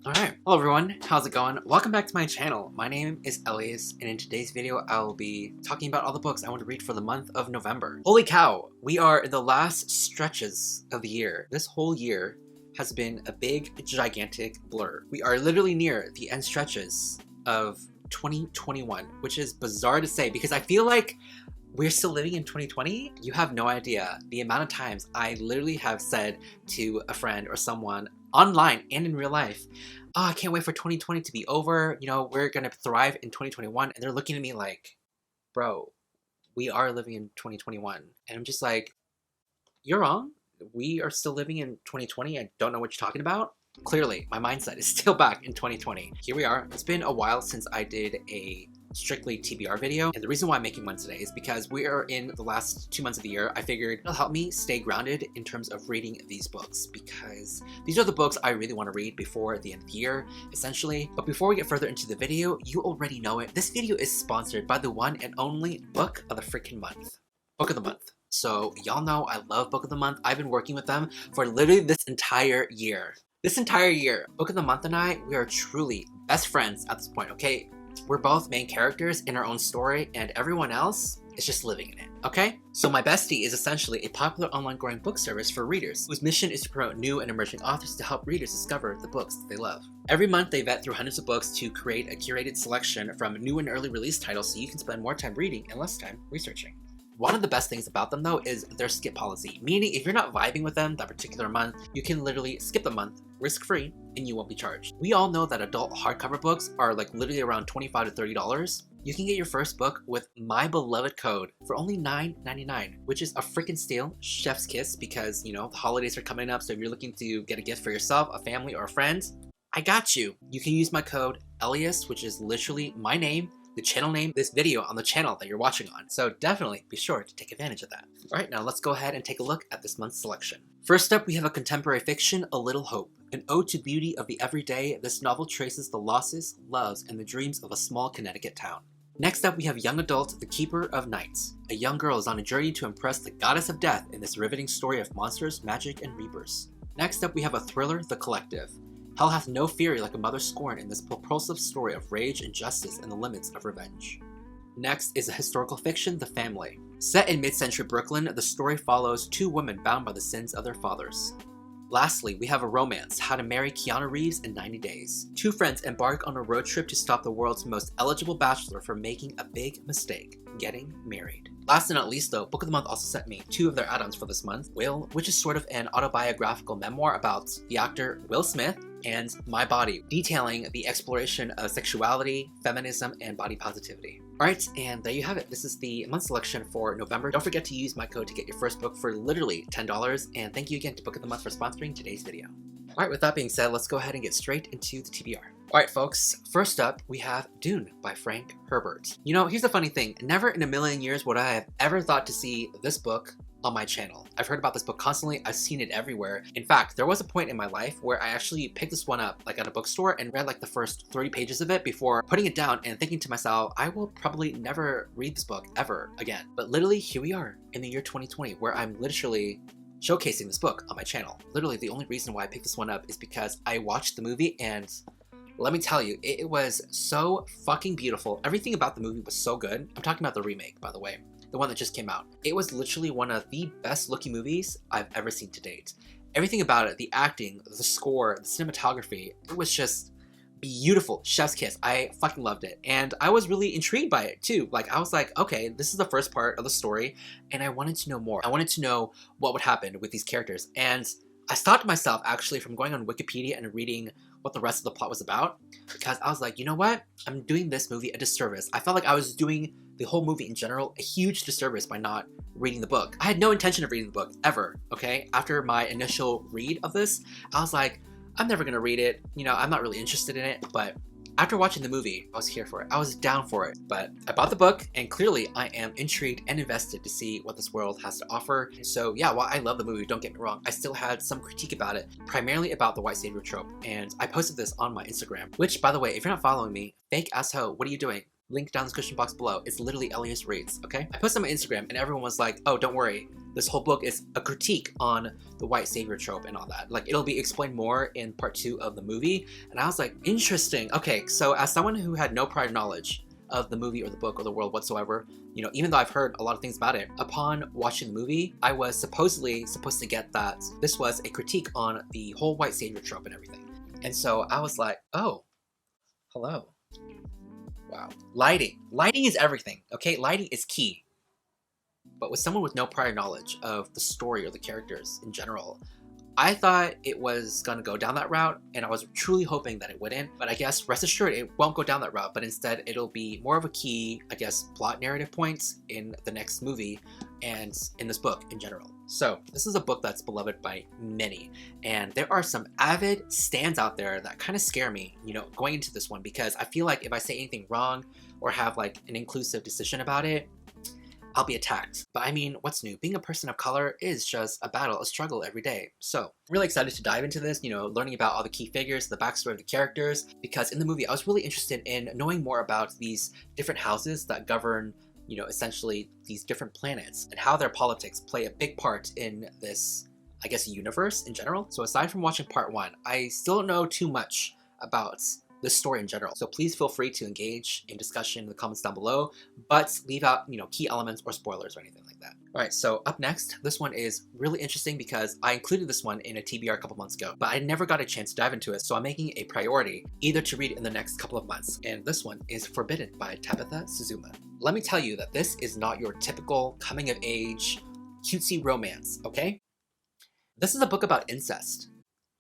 Alright, hello everyone, how's it going? Welcome back to my channel. My name is Elias, and in today's video I will be talking about all the books I want to read for the month of November. Holy cow, we are in the last stretches of the year. This whole year has been a big, gigantic blur. We are literally near the end stretches of 2021, which is bizarre to say because I feel like we're still living in 2020. You have no idea the amount of times I literally have said to a friend or someone online and in real life, oh, I can't wait for 2020 to be over. You know, we're gonna thrive in 2021. And they're looking at me like, bro, we are living in 2021. And I'm just like, you're wrong. We are still living in 2020. I don't know what you're talking about. Clearly, my mindset is still back in 2020. Here we are. It's been a while since I did a strictly TBR video, and the reason why I'm making one today is because we are in the last 2 months of the year. I figured it'll help me stay grounded in terms of reading these books because these are the books I really want to read before the end of the year, essentially. But before we get further into the video, you already know it. This video is sponsored by the one and only book of the freaking month. Book of the month. So y'all know I love Book of the Month. I've been working with them for literally this entire year. This entire year, Book of the Month and I, we are truly best friends at this point, okay? We're both main characters in our own story, and everyone else is just living in it, okay? So my bestie is essentially a popular online growing book service for readers, whose mission is to promote new and emerging authors to help readers discover the books that they love. Every month, they vet through hundreds of books to create a curated selection from new and early release titles so you can spend more time reading and less time researching. One of the best things about them though is their skip policy, meaning if you're not vibing with them that particular month, you can literally skip the month, risk-free, and you won't be charged. We all know that adult hardcover books are like literally around $25 to $30. You can get your first book with my beloved code for only $9.99, which is a freaking steal, chef's kiss, because you know, the holidays are coming up, so if you're looking to get a gift for yourself, a family, or a friend, I got you. You can use my code ellias, which is literally my name, the channel name, this video on the channel that you're watching on. So definitely be sure to take advantage of that. All right, now let's go ahead and take a look at this month's selection. First up, we have a contemporary fiction, A Little Hope. An ode to beauty of the everyday, this novel traces the losses, loves, and the dreams of a small Connecticut town. Next up, we have young adult, The Keeper of Nights. A young girl is on a journey to impress the goddess of death in this riveting story of monsters, magic, and rebirths. Next up, we have a thriller, The Collective. Hell hath no fury like a mother's scorn in this propulsive story of rage and justice and the limits of revenge. Next is a historical fiction, The Family. Set in mid-century Brooklyn, the story follows two women bound by the sins of their fathers. Lastly, we have a romance, How to Marry Keanu Reeves in 90 Days. Two friends embark on a road trip to stop the world's most eligible bachelor from making a big mistake, getting married. Last and not least though, Book of the Month also sent me two of their add-ons for this month, Will, which is sort of an autobiographical memoir about the actor Will Smith, and My Body, detailing the exploration of sexuality, feminism, and body positivity. Alright, and there you have it. This is the month selection for November. Don't forget to use my code to get your first book for literally $10, and thank you again to Book of the Month for sponsoring today's video. Alright, with that being said, let's go ahead and get straight into the TBR. Alright folks, first up we have Dune by Frank Herbert. You know, here's the funny thing, never in a million years would I have ever thought to see this book on my channel. I've heard about this book constantly, I've seen it everywhere. In fact, there was a point in my life where I actually picked this one up like at a bookstore and read like the first 30 pages of it before putting it down and thinking to myself, I will probably never read this book ever again. But literally here we are in the year 2020 where I'm literally showcasing this book on my channel. Literally the only reason why I picked this one up is because I watched the movie and let me tell you, it was so fucking beautiful. Everything about the movie was so good. I'm talking about the remake, by the way. The one that just came out. It was literally one of the best looking movies I've ever seen to date. Everything about it, the acting, the score, the cinematography, it was just beautiful. Chef's kiss. I fucking loved it. And I was really intrigued by it too. Like I was like, okay, this is the first part of the story and I wanted to know more. I wanted to know what would happen with these characters. And I stopped myself actually from going on Wikipedia and reading what the rest of the plot was about because I was like, you know what? I'm doing this movie a disservice. I felt like I was doing the whole movie in general a huge disservice by not reading the book. I had no intention of reading the book ever, okay? After my initial read of this, I was like, I'm never gonna read it. You know, I'm not really interested in it, but after watching the movie, I was here for it. I was down for it, but I bought the book and clearly I am intrigued and invested to see what this world has to offer. So yeah, while I love the movie, don't get me wrong, I still had some critique about it, primarily about the white savior trope. And I posted this on my Instagram, which by the way, if you're not following me, fake ass hoe, what are you doing? Link down in the description box below. It's literally Elias Reads, okay? I posted on my Instagram and everyone was like, oh, don't worry. this whole book is a critique on the white savior trope and all that. Like, it'll be explained more in part 2 of the movie. And I was like, interesting. Okay, so as someone who had no prior knowledge of the movie or the book or the world whatsoever, you know, even though I've heard a lot of things about it, upon watching the movie, I was supposedly supposed to get that this was a critique on the whole white savior trope and everything. And so I was like, oh, hello. Wow. Lighting. Lighting is everything, okay? Lighting is key. But with someone with no prior knowledge of the story or the characters in general, I thought it was gonna go down that route, and I was truly hoping that it wouldn't. But I guess rest assured, it won't go down that route, but instead it'll be more of a key, I guess, plot narrative points in the next movie and in this book in general. So this is a book that's beloved by many, and there are some avid stands out there that kind of scare me, you know, going into this one, because I feel like if I say anything wrong or have like an inclusive decision about it, I'll be attacked. But I mean, what's new? Being a person of color is just a battle, a struggle every day. So I'm really excited to dive into this, you know, learning about all the key figures, the backstory of the characters, because in the movie I was really interested in knowing more about these different houses that govern, you know, essentially these different planets and how their politics play a big part in this, I guess, universe in general. So aside from watching part 1, I still don't know too much about this story in general. So please feel free to engage in discussion in the comments down below, but leave out, you know, key elements or spoilers or anything like that. All right, so up next, this one is really interesting because I included this one in a TBR a couple months ago, but I never got a chance to dive into it, so I'm making a priority either to read in the next couple of months. And this one is Forbidden by Tabith Suzuma. Let me tell you that this is not your typical coming of age cutesy romance, okay? This is a book about incest.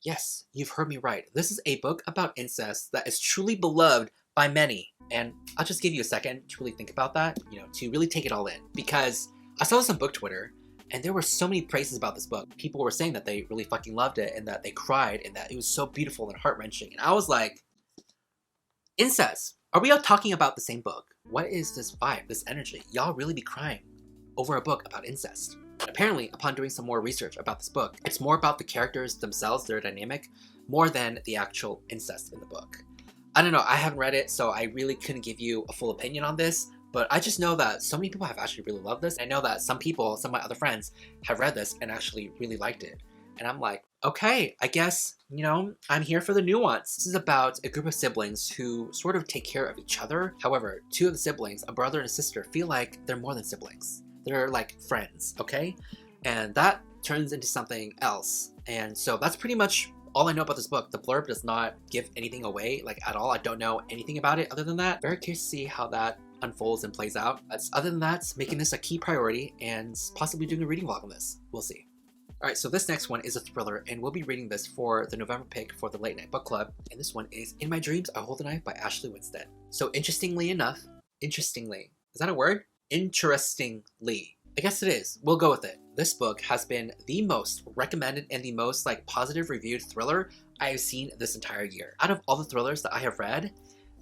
Yes, you've heard me right. This is a book about incest that is truly beloved by many. And I'll just give you a second to really think about that, you know, to really take it all in. Because I saw this on book Twitter, and there were so many praises about this book. People were saying that they really fucking loved it, and that they cried, and that it was so beautiful and heart-wrenching. And I was like, incest. Are we all talking about the same book? What is this vibe, this energy? Y'all really be crying over a book about incest? Apparently, upon doing some more research about this book, it's more about the characters themselves, their dynamic, more than the actual incest in the book. I don't know, I haven't read it, so I really couldn't give you a full opinion on this, but I just know that so many people have actually really loved this. I know that some people, some of my other friends, have read this and actually really liked it. And I'm like, okay, I guess, you know, I'm here for the nuance. This is about a group of siblings who sort of take care of each other. However, two of the siblings, a brother and a sister, feel like they're more than siblings. They're like friends, okay? And that turns into something else. And so that's pretty much all I know about this book. The blurb does not give anything away, like, at all. I don't know anything about it other than that. Very curious to see how that unfolds and plays out. Other than that, making this a key priority and possibly doing a reading vlog on this. We'll see. Alright, so this next one is a thriller, and we'll be reading this for the November pick for the Late Night Book Club. And this one is In My Dreams, I Hold a Knife by Ashley Winstead. So interestingly, is that a word? Interestingly. I guess it is. We'll go with it. This book has been the most recommended and the most like positive reviewed thriller I have seen this entire year. Out of all the thrillers that I have read,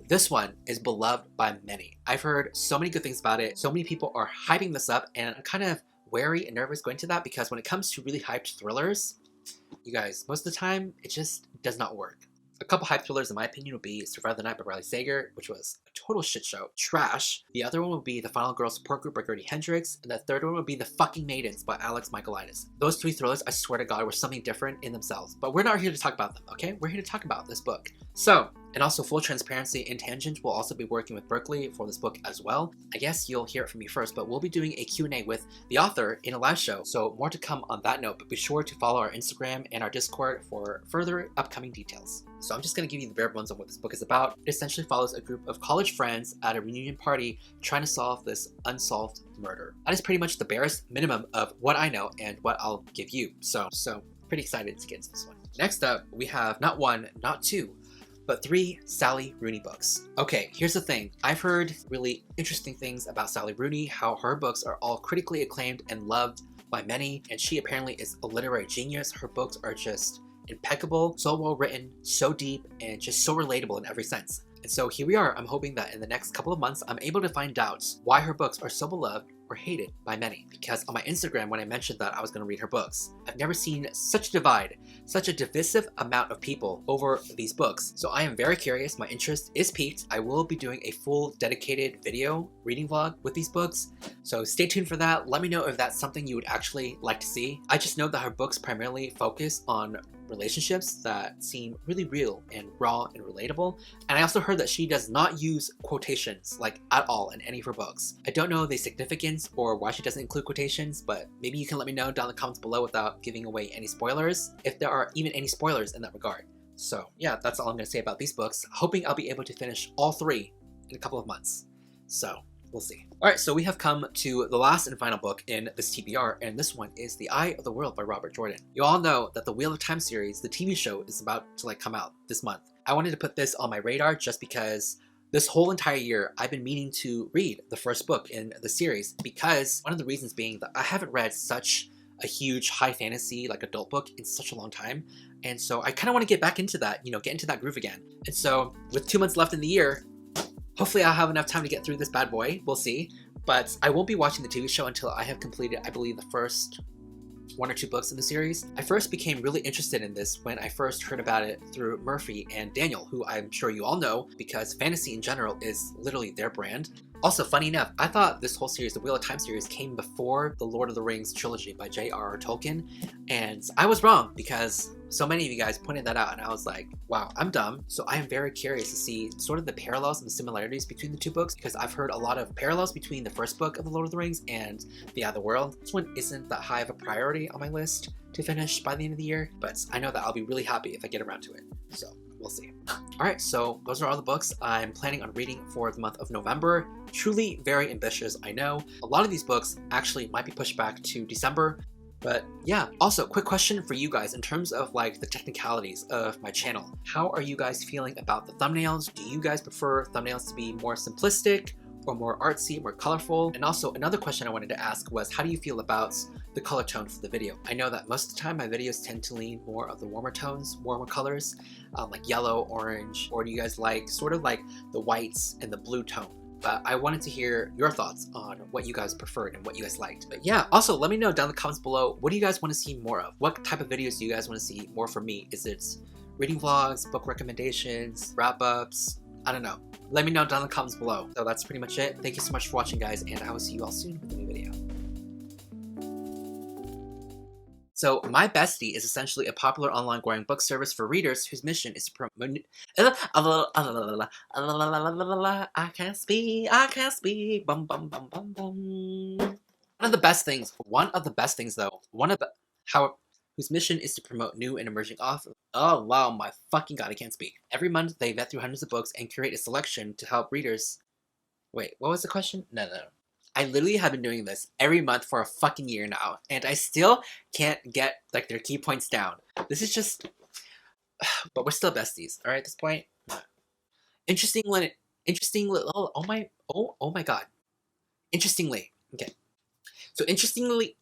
this one is beloved by many. I've heard so many good things about it. So many people are hyping this up, and I'm kind of wary and nervous going to that because when it comes to really hyped thrillers, you guys, most of the time, it just does not work. A couple hype thrillers, in my opinion, would be Survive the Night by Riley Sager, which was a total shit show. Trash. The other one would be The Final Girl Support Group by Gertie Hendricks, and the third one would be The Fucking Maidens by Alex Michaelides. Those three thrillers, I swear to God, were something different in themselves, but we're not here to talk about them, okay? We're here to talk about this book. So, and also full transparency and tangent, we'll also be working with Berkeley for this book as well. I guess you'll hear it from me first, but we'll be doing a Q&A with the author in a live show, so more to come on that note, but be sure to follow our Instagram and our Discord for further upcoming details. So I'm just going to give you the bare bones on what this book is about. It essentially follows a group of college friends at a reunion party trying to solve this unsolved murder. That is pretty much the barest minimum of what I know and what I'll give you. So pretty excited to get into this one. Next up, we have not one, not two, but 3 Sally Rooney books. Okay, here's the thing. I've heard really interesting things about Sally Rooney, how her books are all critically acclaimed and loved by many, and she apparently is a literary genius. Her books are just impeccable, so well written, so deep, and just so relatable in every sense. And so here we are. I'm hoping that in the next couple of months, I'm able to find out why her books are so beloved or hated by many. Because on my Instagram, when I mentioned that I was going to read her books, I've never seen such a divide, such a divisive amount of people over these books. So I am very curious. My interest is piqued. I will be doing a full dedicated video reading vlog with these books. So stay tuned for that. Let me know if that's something you would actually like to see. I just know that her books primarily focus on relationships that seem really real and raw and relatable. And I also heard that she does not use quotations like at all in any of her books. I don't know the significance or why she doesn't include quotations, but maybe you can let me know down in the comments below without giving away any spoilers, if there are even any spoilers in that regard. So yeah, that's all I'm going to say about these books. Hoping I'll be able to finish all 3 in a couple of months. So we'll see. Alright, so we have come to the last and final book in this TBR, and this one is The Eye of the World by Robert Jordan. You all know that the Wheel of Time series, the TV show, is about to come out this month. I wanted to put this on my radar just because this whole entire year I've been meaning to read the first book in the series, because one of the reasons being that I haven't read such a huge high fantasy adult book in such a long time, and so I kind of want to get back into that, get into that groove again. And so with 2 months left in the year, hopefully I'll have enough time to get through this bad boy. We'll see. But I won't be watching the TV show until I have completed, I believe, the first 1 or 2 books in the series. I first became really interested in this when I first heard about it through Murphy and Daniel, who I'm sure you all know because fantasy in general is literally their brand. Also, funny enough, I thought this whole series, the Wheel of Time series, came before the Lord of the Rings trilogy by J.R.R. Tolkien, and I was wrong because so many of you guys pointed that out, and I was like, wow, I'm dumb. So I am very curious to see sort of the parallels and the similarities between the 2 books, because I've heard a lot of parallels between the first book of the Lord of the Rings and The Eye of the World. This one isn't that high of a priority on my list to finish by the end of the year, but I know that I'll be really happy if I get around to it. So we'll see. Alright, so those are all the books I'm planning on reading for the month of November. Truly very ambitious, I know. A lot of these books actually might be pushed back to December, but yeah. Also, quick question for you guys in terms of the technicalities of my channel. How are you guys feeling about the thumbnails? Do you guys prefer thumbnails to be more simplistic or more artsy, more colorful? And also another question I wanted to ask was, how do you feel about the color tone for the video? I know that most of the time my videos tend to lean more of the warmer tones, warmer colors, like yellow, orange, or do you guys like sort of the whites and the blue tone? But I wanted to hear your thoughts on what you guys preferred and what you guys liked. But yeah, also let me know down in the comments below, what do you guys want to see more of? What type of videos do you guys want to see more from me? Is it reading vlogs, book recommendations, wrap-ups? I don't know. Let me know down in the comments below. So that's pretty much it. Thank you so much for watching, guys, and I will see you all soon with a new video. So My Bestie is essentially a popular online growing book service for readers whose mission is to promote. I can't speak. Bum bum bum bum bum. One of the best things though, whose mission is to promote new and emerging authors. Oh wow, my fucking god, I can't speak. Every month they vet through hundreds of books and curate a selection to help readers. Wait, what was the question? No. I literally have been doing this every month for a fucking year now, and I still can't get their key points down. This is just, but we're still besties, all right? At this point, interestingly, oh my god, interestingly, okay. So interestingly,